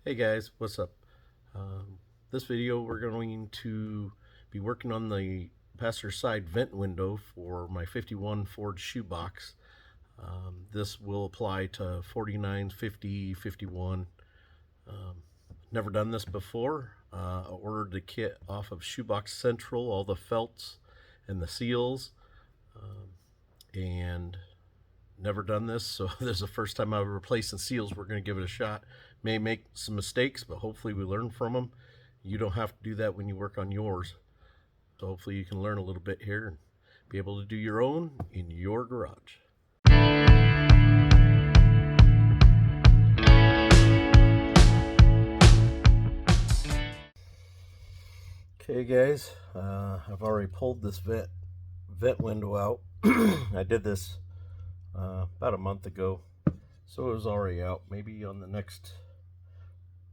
Hey guys, what's up? This video we're going to be working on the passenger side vent window for my 51 Ford shoebox. This will apply to 49, 50, 51. Never done this before. I ordered the kit off of Shoebox Central, all the felts and the seals, and never done this, so this is the first time I'm replacing seals. We're going to give it a shot. May make some mistakes, but hopefully we learn from them. You don't have to do that when you work on yours, so hopefully you can learn a little bit here and be able to do your own in your garage. Okay guys, I've already pulled this vent window out. I did this about a month ago, so it was already out. Maybe on the next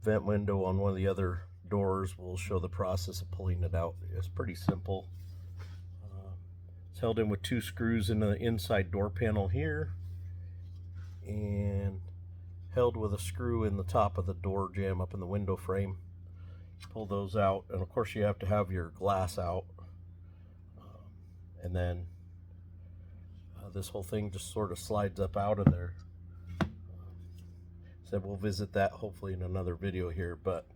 vent window on one of the other doors we'll show the process of pulling it out. It's pretty simple. It's held in with 2 screws in the inside door panel here and held with a screw in the top of the door jamb up in the window frame. Pull those out, and of course you have to have your glass out, and then this whole thing just sort of slides up out of there. So we'll visit that hopefully in another video here, but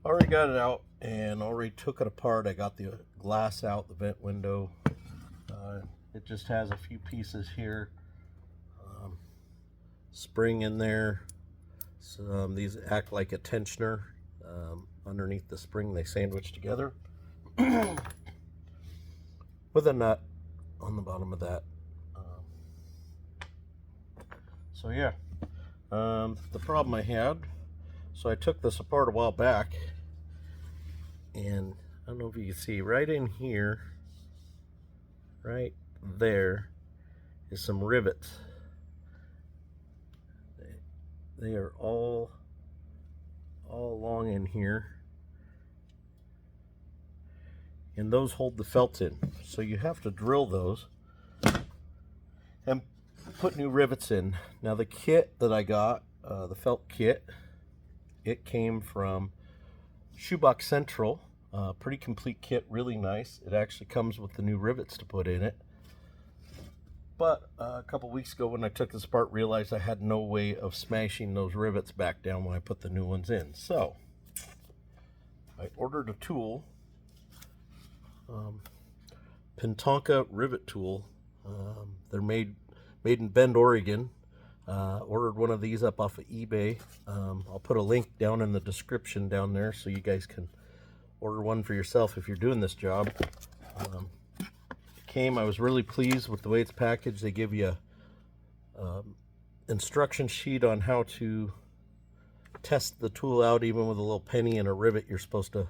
I already got it out and already took it apart. I got the glass out, the vent window. It just has a few pieces here, spring in there. So, these act like a tensioner. Underneath the spring they sandwich together with a nut on the bottom of that. So yeah, the problem I had, so I took this apart a while back, and I don't know if you can see right in here, right there is some rivets. They are all along in here, and those hold the felt in, so you have to drill those and put new rivets in. Now the kit that I got, the felt kit, it came from Shoebox Central. Pretty complete kit, really nice. It actually comes with the new rivets to put in it. But a couple weeks ago when I took this apart, realized I had no way of smashing those rivets back down when I put the new ones in. So I ordered a tool, Pentonka rivet tool. They're made in Bend, Oregon. Ordered one of these up off of eBay. I'll put a link down in the description down there so you guys can order one for yourself if you're doing this job. I was really pleased with the way it's packaged. They give you a instruction sheet on how to test the tool out, even with a little penny and a rivet you're supposed to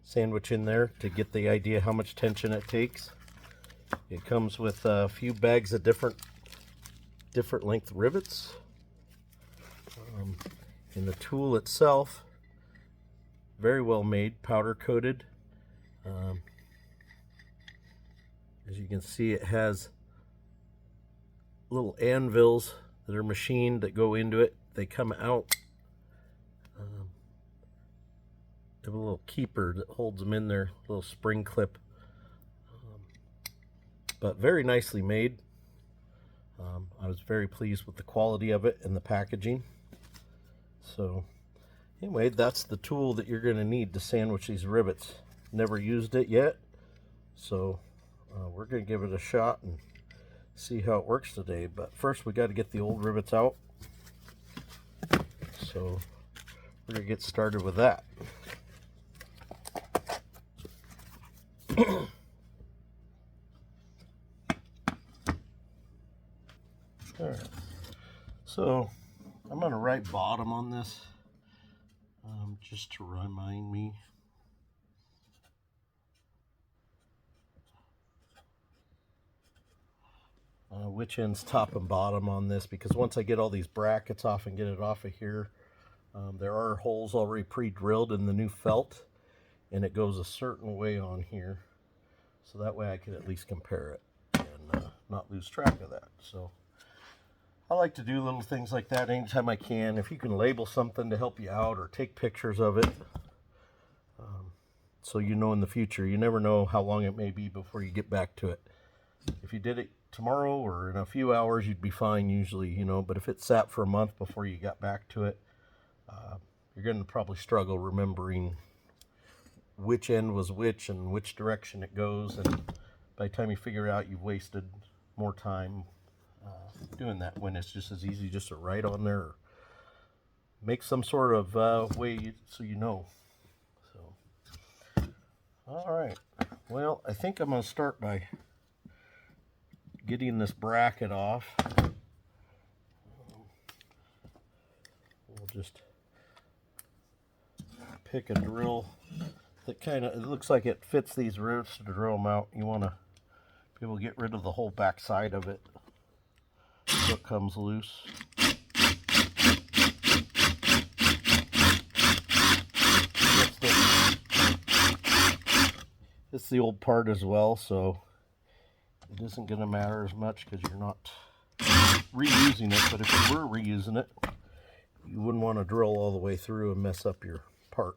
sandwich in there to get the idea how much tension it takes. It comes with a few bags of different length rivets. And the tool itself, very well made, powder coated. As you can see, it has little anvils that are machined that go into it. They come out. They have a little keeper that holds them in there, little spring clip. But very nicely made. I was very pleased with the quality of it and the packaging. So anyway, that's the tool that you're going to need to sandwich these rivets. Never used it yet, so we're going to give it a shot and see how it works today. But first we got to get the old rivets out, so we're going to get started with that. Alright, so I'm going to write bottom on this, just to remind me. Which end's top and bottom on this, because once I get all these brackets off and get it off of here, there are holes already pre-drilled in the new felt, and it goes a certain way on here, so that way I can at least compare it and not lose track of that. So I like to do little things like that anytime I can. If you can label something to help you out or take pictures of it, so you know in the future. You never know how long it may be before you get back to it. If you did it tomorrow or in a few hours, you'd be fine usually, you know. But if it sat for a month before you got back to it, you're going to probably struggle remembering which end was which and which direction it goes. And by the time you figure it out, you've wasted more time doing that, when it's just as easy just to write on there or make some sort of way so you know. So, all right. Well, I think I'm going to start by getting this bracket off. We'll just pick a drill that it looks like it fits these rivets to drill them out. You want to be able to get rid of the whole back side of it so it comes loose. It's the old part as well, so it isn't going to matter as much because you're not reusing it. But if you were reusing it, you wouldn't want to drill all the way through and mess up your part.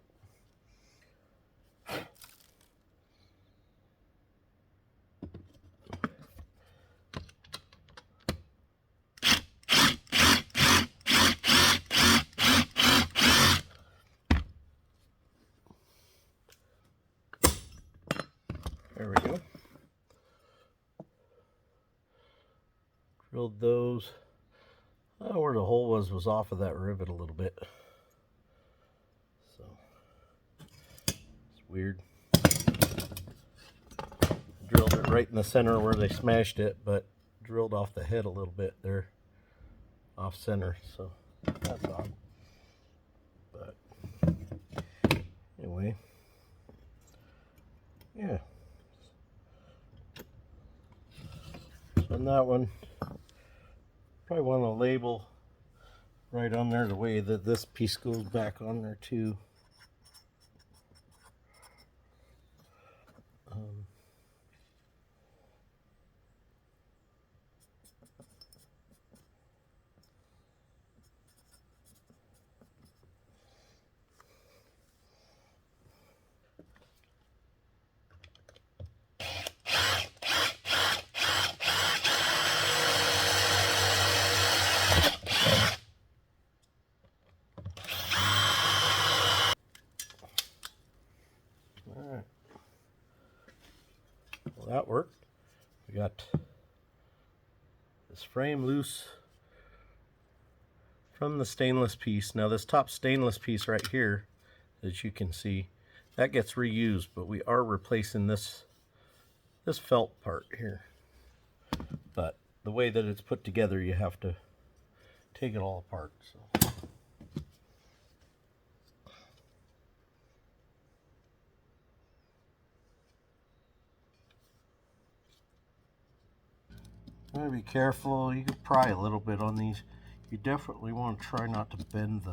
There we go. Drilled those. Where the hole was off of that rivet a little bit. So it's weird. Drilled it right in the center where they smashed it, but drilled off the head a little bit there, off center. So that's odd. But anyway, yeah. So on that one, probably want to label right on there the way that this piece goes back on there too. Alright, well that worked. We got this frame loose from the stainless piece. Now this top stainless piece right here, as you can see, that gets reused, but we are replacing this felt part here. But the way that it's put together, you have to take it all apart. So you want to be careful. You can pry a little bit on these. You definitely want to try not to bend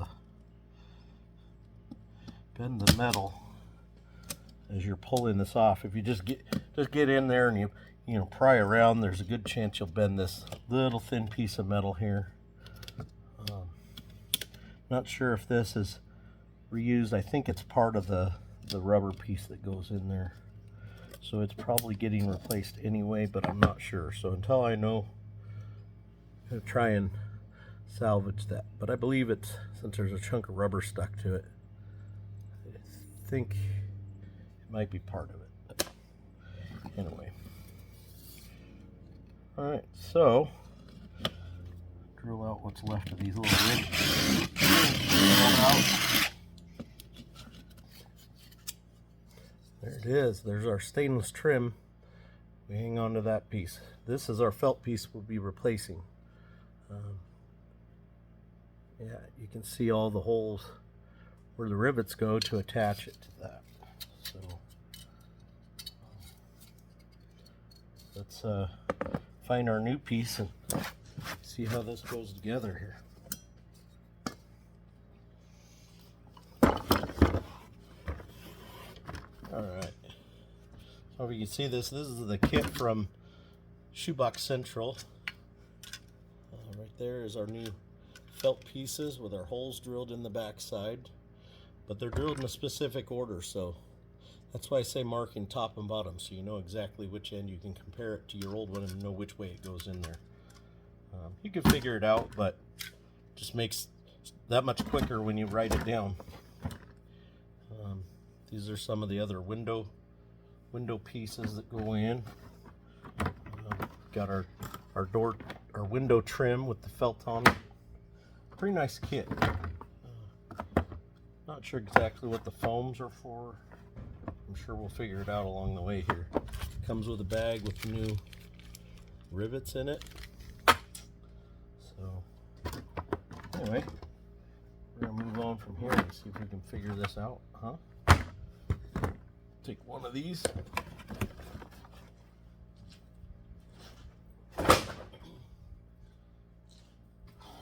the metal as you're pulling this off. If you just get in there and you know pry around, there's a good chance you'll bend this little thin piece of metal here. Not sure if this is reused. I think it's part of the rubber piece that goes in there. So it's probably getting replaced anyway, but I'm not sure. So until I know, I'm going to try and salvage that. But I believe it's, since there's a chunk of rubber stuck to it, I think it might be part of it. But anyway. Alright, so drill out what's left of these little ribs. There it is. There's our stainless trim. We hang on to that piece. This is our felt piece we'll be replacing. Yeah, you can see all the holes where the rivets go to attach it to that. So let's find our new piece and see how this goes together here. Alright, so if you can see this is the kit from Shoebox Central, right there is our new felt pieces with our holes drilled in the back side, but they're drilled in a specific order, so that's why I say marking top and bottom, so you know exactly which end. You can compare it to your old one and know which way it goes in there. You can figure it out, but just makes that much quicker when you write it down. These are some of the other window pieces that go in. Got our window trim with the felt on it. Pretty nice kit. Not sure exactly what the foams are for. I'm sure we'll figure it out along the way here. Comes with a bag with new rivets in it. So anyway, we're gonna move on from here and see if we can figure this out, huh? Take one of these.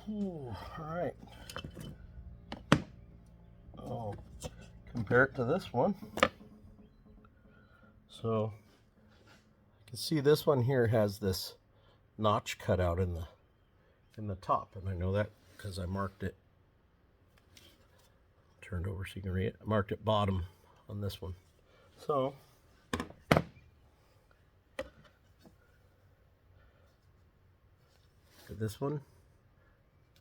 Ooh, all right. Oh, compare it to this one. So you can see this one here has this notch cut out in the top, and I know that because I marked it. Turned over so you can read it. I marked it bottom on this one. So this one,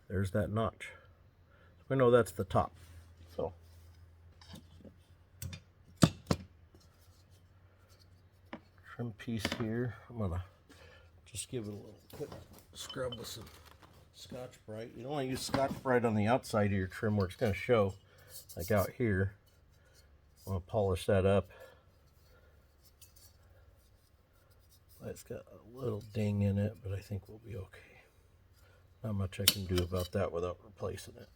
there's that notch. So we know that's the top. So trim piece here. I'm gonna just give it a little quick scrub with some Scotch-Brite. You don't want to use Scotch-Brite on the outside of your trim where it's going to show, like out here. I want to polish that up. It's got a little ding in it, but I think we'll be okay. Not much I can do about that without replacing it.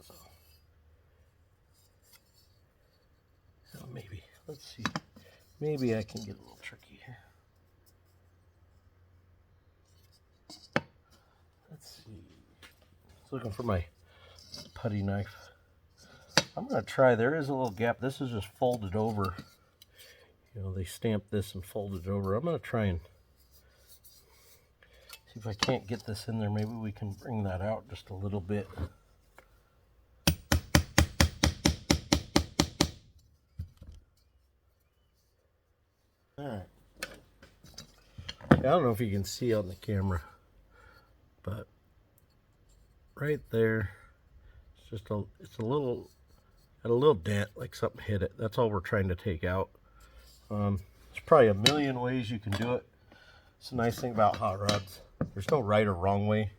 So maybe, let's see, maybe I can get a little tricky here. Let's see. Looking for my putty knife. I'm going to try. There is a little gap. This is just folded over. You know, they stamped this and folded it over. I'm going to try and see if I can't get this in there. Maybe we can bring that out just a little bit. All right. I don't know if you can see on the camera, but right there, it's just a little dent, like something hit it. That's all we're trying to take out. There's probably a million ways you can do it. It's a nice thing about hot rods. There's no right or wrong way.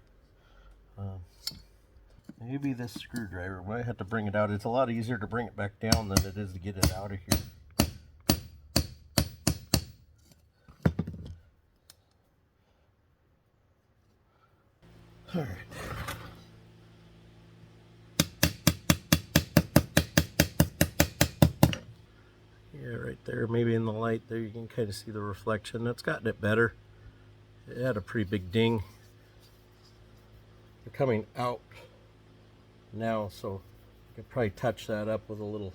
Maybe this screwdriver, might have to bring it out. It's a lot easier to bring it back down than it is to get it out of here. All right. Yeah, right there, maybe in the light there you can kind of see the reflection. That's gotten it better. It had a pretty big ding. They're coming out now, so I could probably touch that up with a little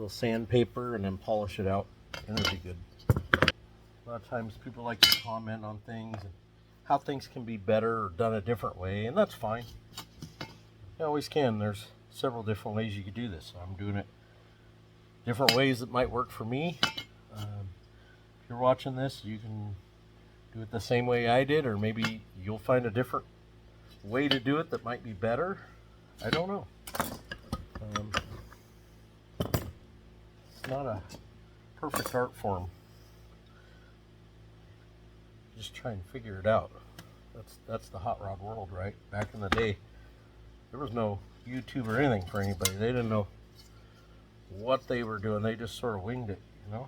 sandpaper and then polish it out, and it'll be good. A lot of times people like to comment on things and how things can be better or done a different way, and that's fine. You always can. There's several different ways you could do this. So I'm doing it different ways that might work for me. If you're watching this, you can do it the same way I did, or maybe you'll find a different way to do it that might be better. I don't know. It's not a perfect art form. Just try and figure it out. That's the hot rod world, right? Back in the day, there was no YouTube or anything for anybody. They didn't know what they were doing. They just sort of winged it, you know?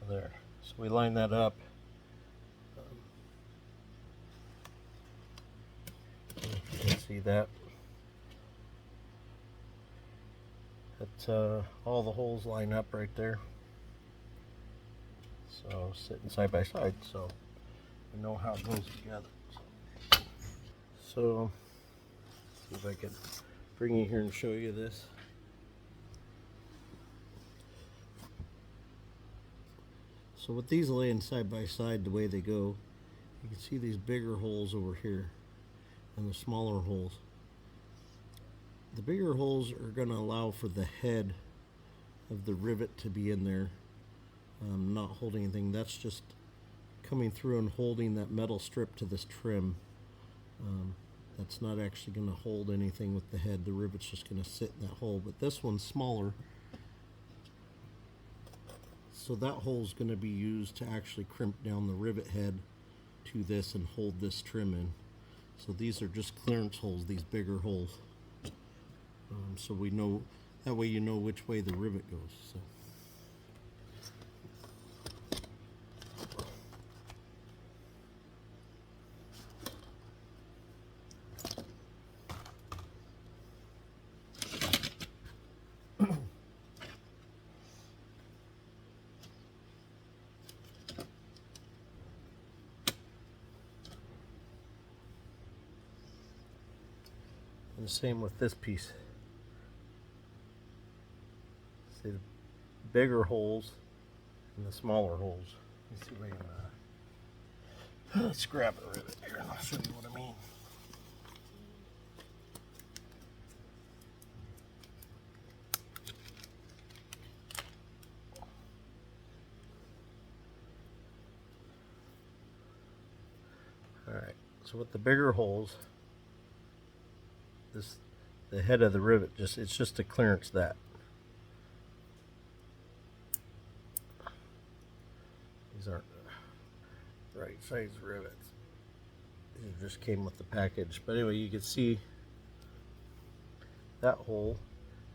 There. So we line that up. You can see that. All the holes line up right there. So sitting side by side, so we know how it goes together. So see if I can bring you here and show you this. So with these laying side by side the way they go, you can see these bigger holes over here. and the smaller holes. The bigger holes are going to allow for the head of the rivet to be in there, not holding anything. That's just coming through and holding that metal strip to this trim. That's not actually going to hold anything with the head. The rivet's just going to sit in that hole. But this one's smaller, so that hole is going to be used to actually crimp down the rivet head to this and hold this trim in. So these are just clearance holes, these bigger holes. So we know, that way you know which way the rivet goes. So. And the same with this piece. See the bigger holes and the smaller holes. Let's see if I can, let's grab a rivet here and I'll show you what I mean. Alright, so with the bigger holes, the head of the rivet, it's just to clearance that. These aren't the right size rivets. These just came with the package. But anyway, you can see that hole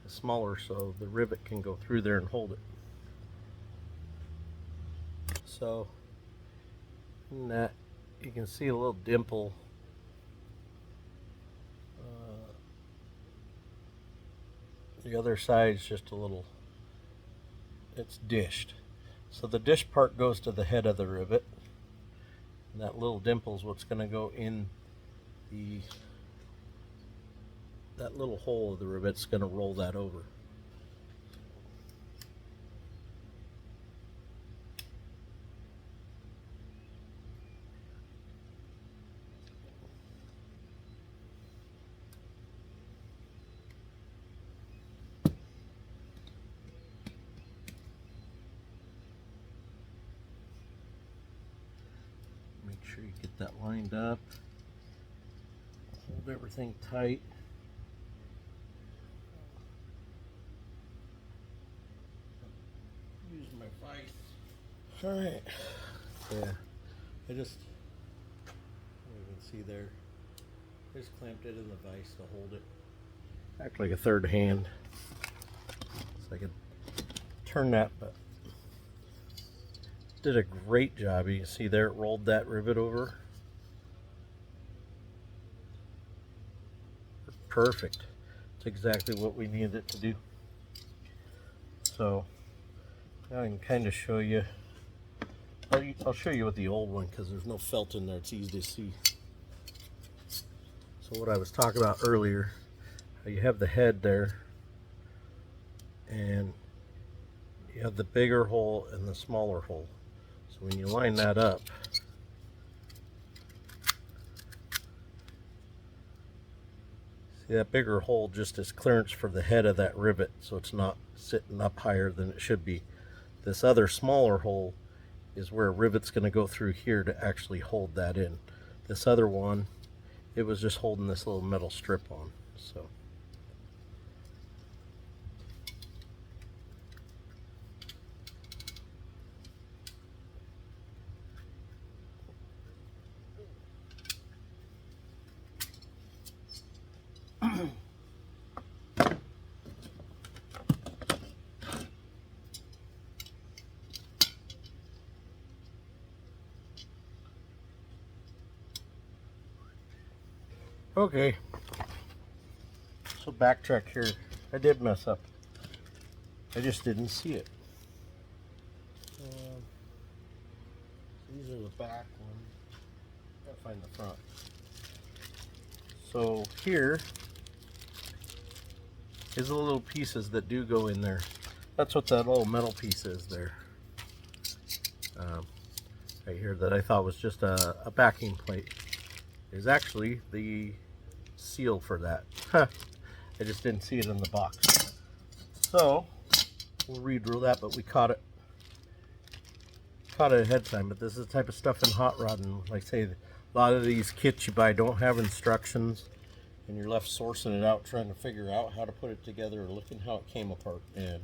is smaller, so the rivet can go through there and hold it. So in that, you can see a little dimple. The other side is just a little, it's dished. So the dish part goes to the head of the rivet. And that little dimple is what's going to go in that little hole of the rivet's going to roll that over. Make sure you get that lined up. Hold everything tight. Use my vise. Alright. Yeah. You can see there. I just clamped it in the vise to hold it. Act like a third hand. So I could turn that, but did a great job. You can see there it rolled that rivet over. Perfect. It's exactly what we needed it to do. So now I can kind of show you. I'll show you with the old one because there's no felt in there. It's easy to see. So what I was talking about earlier, how you have the head there and you have the bigger hole and the smaller hole. So when you line that up, see that bigger hole just is clearance for the head of that rivet, so it's not sitting up higher than it should be. This other smaller hole is where a rivet's going to go through here to actually hold that in. This other one, it was just holding this little metal strip on. So okay, so backtrack here. I did mess up. I just didn't see it. These are the back ones. Gotta find the front. So here is the little pieces that do go in there. That's what that little metal piece is there. Right here that I thought was just a backing plate is actually the seal for that. I just didn't see it in the box. So we'll re-drill that, but we caught it ahead of time. But this is the type of stuff in hot rodding. Like I say, a lot of these kits you buy don't have instructions, and you're left sourcing it out, trying to figure out how to put it together, or looking how it came apart. And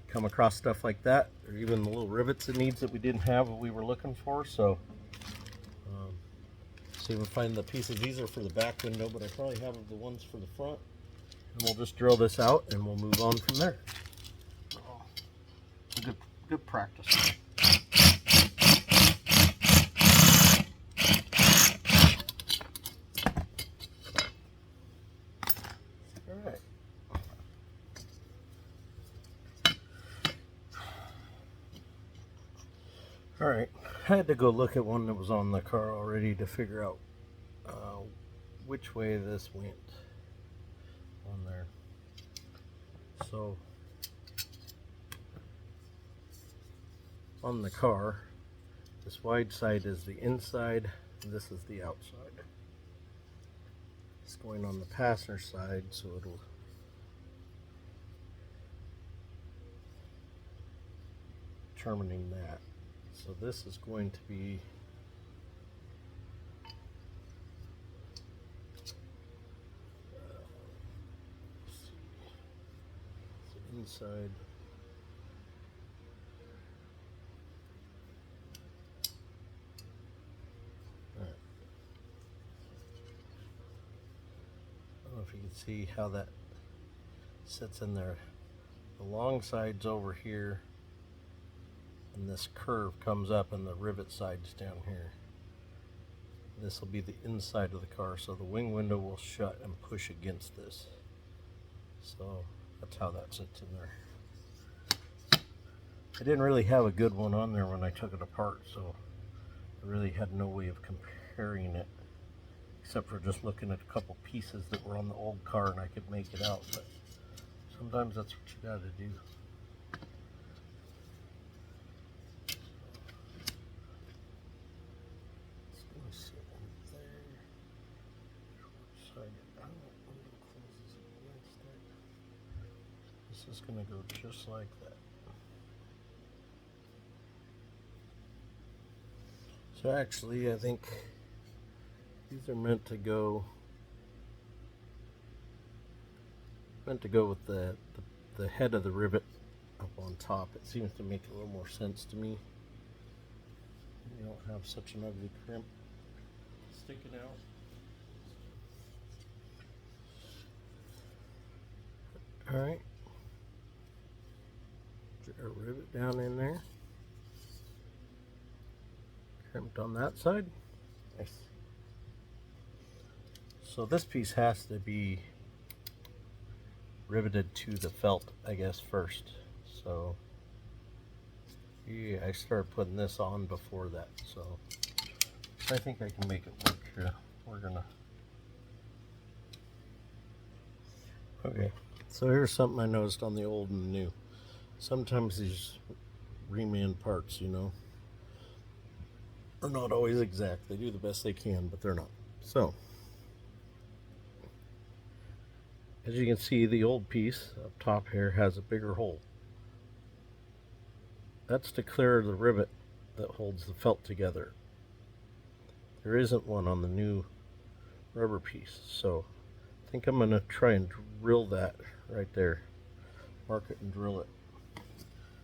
come across stuff like that, or even the little rivets it needs that we didn't have what we were looking for. So see if we find the pieces. These are for the back window, but I probably have the ones for the front. And we'll just drill this out and we'll move on from there. Good practice. Alright. Alright, I had to go look at one that was on the car already to figure out which way this went on there. So on the car, this wide side is the inside, and this is the outside. It's going on the passenger side, so it'll determining that. So this is going to be inside. Alright. I don't know if you can see how that sits in there. The long side's over here, and this curve comes up, and the rivet side's down here. This will be the inside of the car, so the wing window will shut and push against this. So that's how that sits in there. I didn't really have a good one on there when I took it apart, so I really had no way of comparing it, except for just looking at a couple pieces that were on the old car and I could make it out. But sometimes that's what you gotta do. This is going to go just like that. So actually, I think these are meant to go with the head of the rivet up on top. It seems to make a little more sense to me. You don't have such an ugly crimp sticking out. All right. A rivet down in there. Crimped on that side. Nice. So this piece has to be riveted to the felt, I guess, first. So yeah, I started putting this on before that. So I think I can make it work here. We're gonna. Okay. So here's something I noticed on the old and the new. Sometimes these reman parts, you know, are not always exact. They do the best they can, but they're not. So, as you can see, the old piece up top here has a bigger hole. That's to clear the rivet that holds the felt together. There isn't one on the new rubber piece, so I think I'm going to try and drill that right there. Mark it and drill it.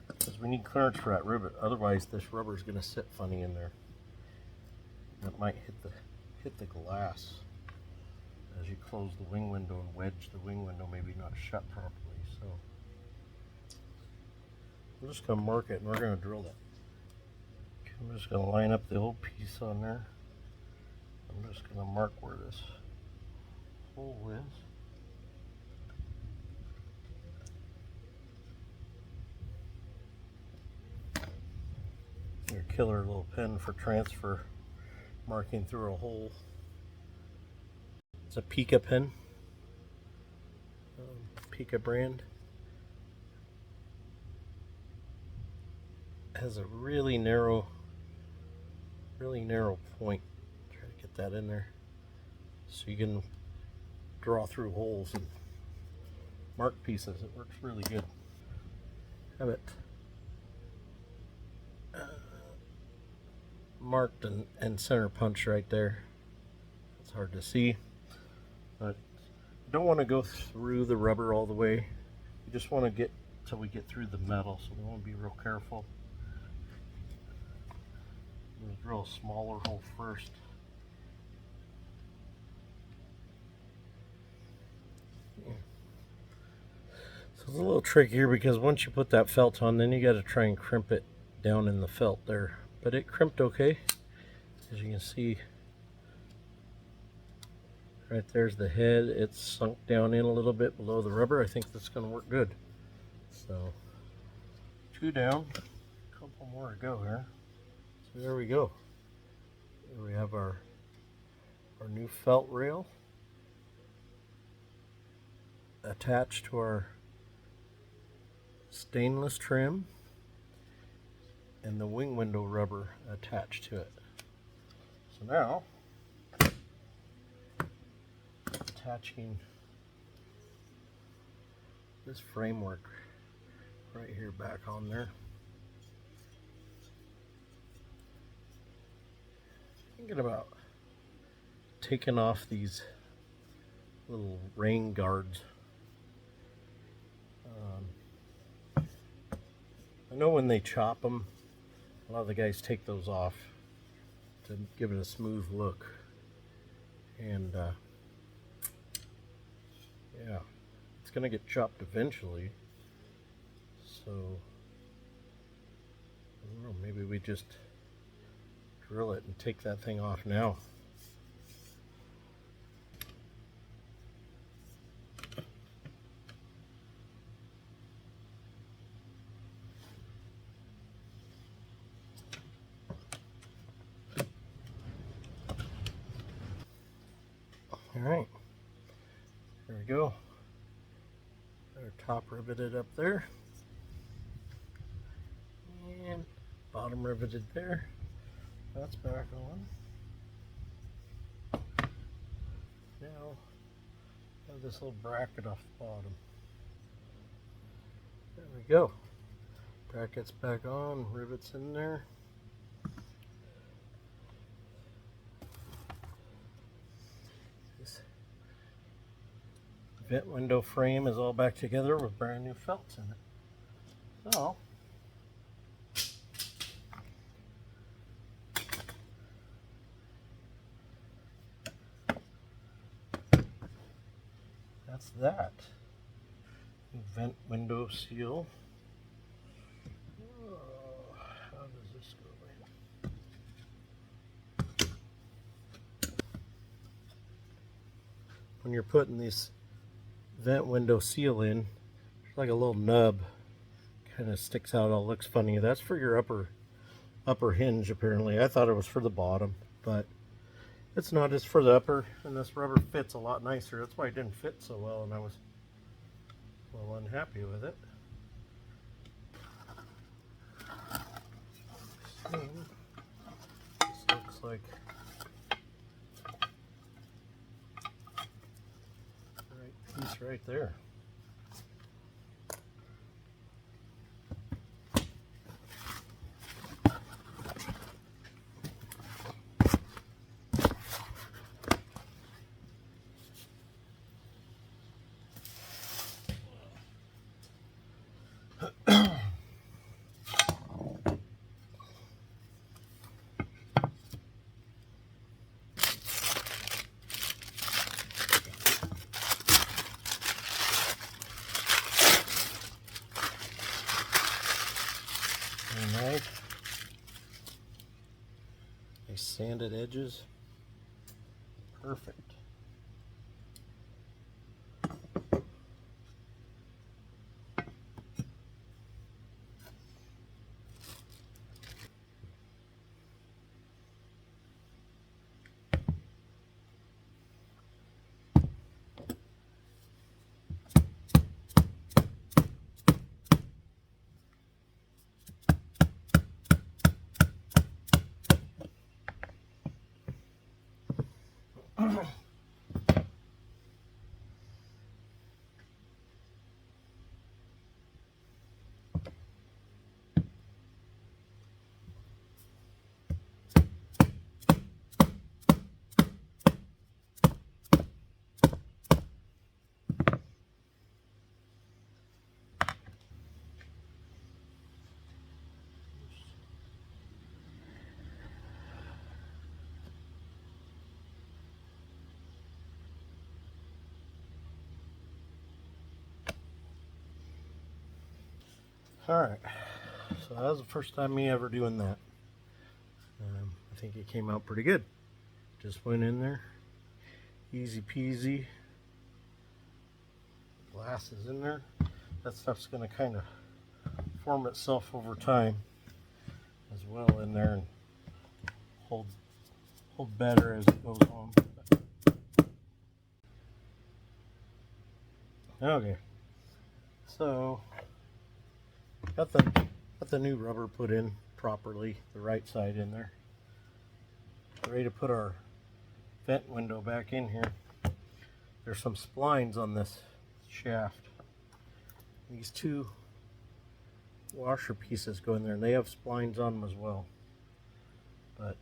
Because we need clearance for that rivet, otherwise this rubber is going to sit funny in there. It might hit the glass as you close the wing window and wedge the wing window, maybe not shut properly. So we're just going to mark it and we're going to drill that. Okay, I'm just going to line up the old piece on there. I'm just going to mark where this hole is. Your killer little pen for transfer marking through a hole. It's a Pika pen, Pika brand. It has a really narrow point. Try to get that in there, so you can draw through holes and mark pieces. It works really good. Have it marked and center punch right there. It's hard to see, but you don't want to go through the rubber all the way. You just want to get till we get through the metal, so we want to be real careful. I'm going to drill a smaller hole first. So it's a little trickier because once you put that felt on, then you got to try and crimp it down in the felt there. But it crimped okay. As you can see, right there's the head. It's sunk down in a little bit below the rubber. I think that's going to work good. So 2 down, a couple more to go here. So there we go. Here we have our new felt rail attached to our stainless trim and the wing window rubber attached to it. So now, attaching this framework right here back on there. Thinking about taking off these little rain guards. I know when they chop them, a lot of the guys take those off to give it a smooth look. And yeah, it's going to get chopped eventually. So, I don't know, maybe we just drill it and take that thing off now. Alright, there we go. Our top riveted up there, and bottom riveted there. That's back on. Now, have this little bracket off the bottom. There we go. Brackets back on, rivets in there. This vent window frame is all back together with brand new felts in it. So, that's that. Vent window seal. Oh, how does this go in? When you're putting this vent window seal in, there's like a little nub kind of sticks out. All looks funny. That's for your upper hinge apparently. I thought it was for the bottom, but it's not. It's for the upper, and this rubber fits a lot nicer. That's why it didn't fit so well, and I was well unhappy with it. So, this looks like the right piece right there. Alright, nice sanded edges, perfect. Alright, so that was the first time me ever doing that. I think it came out pretty good. Just went in there, easy peasy. Glass is in there. That stuff's going to kind of form itself over time as well in there and hold better as it goes on. Okay, so got the new rubber put in properly, the right side in there. Ready to put our vent window back in here. There's some splines on this shaft. These two washer pieces go in there and they have splines on them as well. But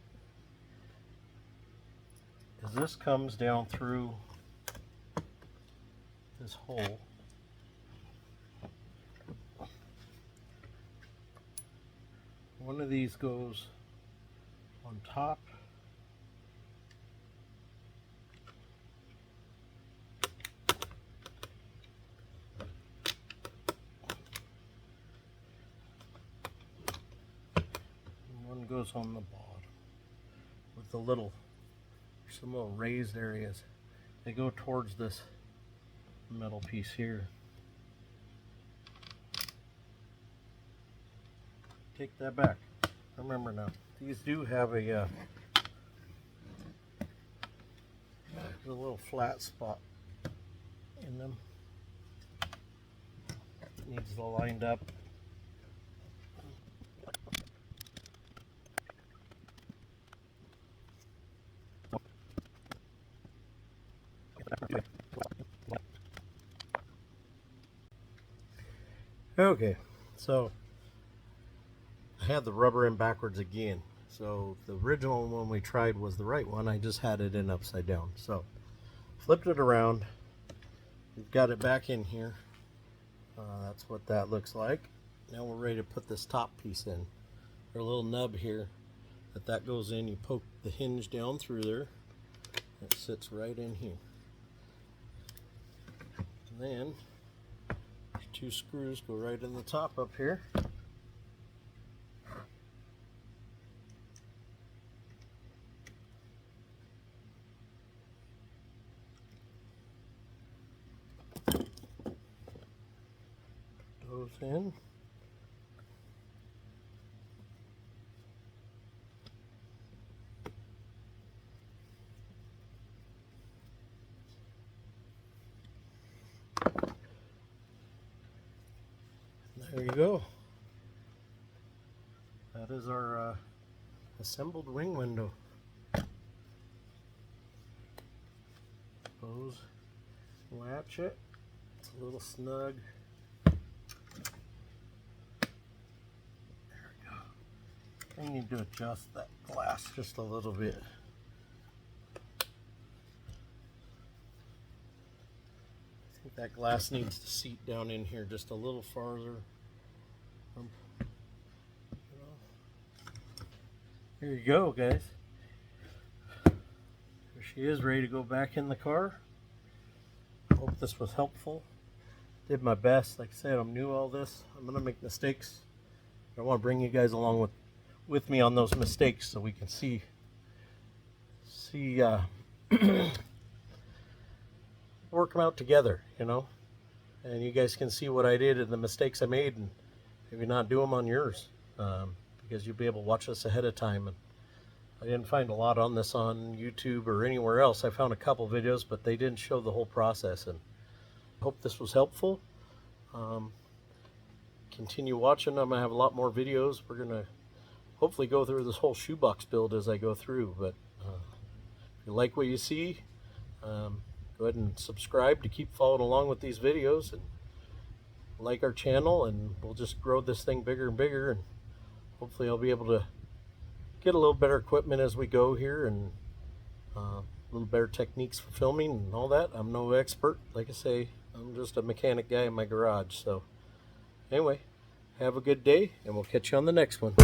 as this comes down through this hole, one of these goes on top. Goes on the bottom with the some little raised areas. They go towards this metal piece here. Take that back. Remember now, these do have a little flat spot in them. It needs to lined up. Okay, so I had the rubber in backwards again. So the original one we tried was the right one. I just had it in upside down. So flipped it around. We've got it back in here. That's what that looks like. Now we're ready to put this top piece in. There's a little nub here that goes in. You poke the hinge down through there. It sits right in here. And then two screws go right in the top up here. Those in. There you go. That is our assembled wing window. Close, latch it. It's a little snug. There we go. I need to adjust that glass just a little bit. I think that glass needs to seat down in here just a little farther. Here you go, guys. There she is, ready to go back in the car. Hope this was helpful. Did my best. Like I said, I'm new at all this. I'm gonna make mistakes. I want to bring you guys along with me on those mistakes so we can see work them out together, you know. And you guys can see what I did and the mistakes I made, and maybe not do them on yours. Because you'll be able to watch this ahead of time. And I didn't find a lot on this on YouTube or anywhere else. I found a couple videos, but they didn't show the whole process. And I hope this was helpful. Continue watching. I'm gonna have a lot more videos. We're gonna hopefully go through this whole shoebox build as I go through. But if you like what you see, go ahead and subscribe to keep following along with these videos, and like our channel, and we'll just grow this thing bigger and bigger. And hopefully I'll be able to get a little better equipment as we go here, and a little better techniques for filming and all that. I'm no expert. Like I say, I'm just a mechanic guy in my garage. So anyway, have a good day, and we'll catch you on the next one.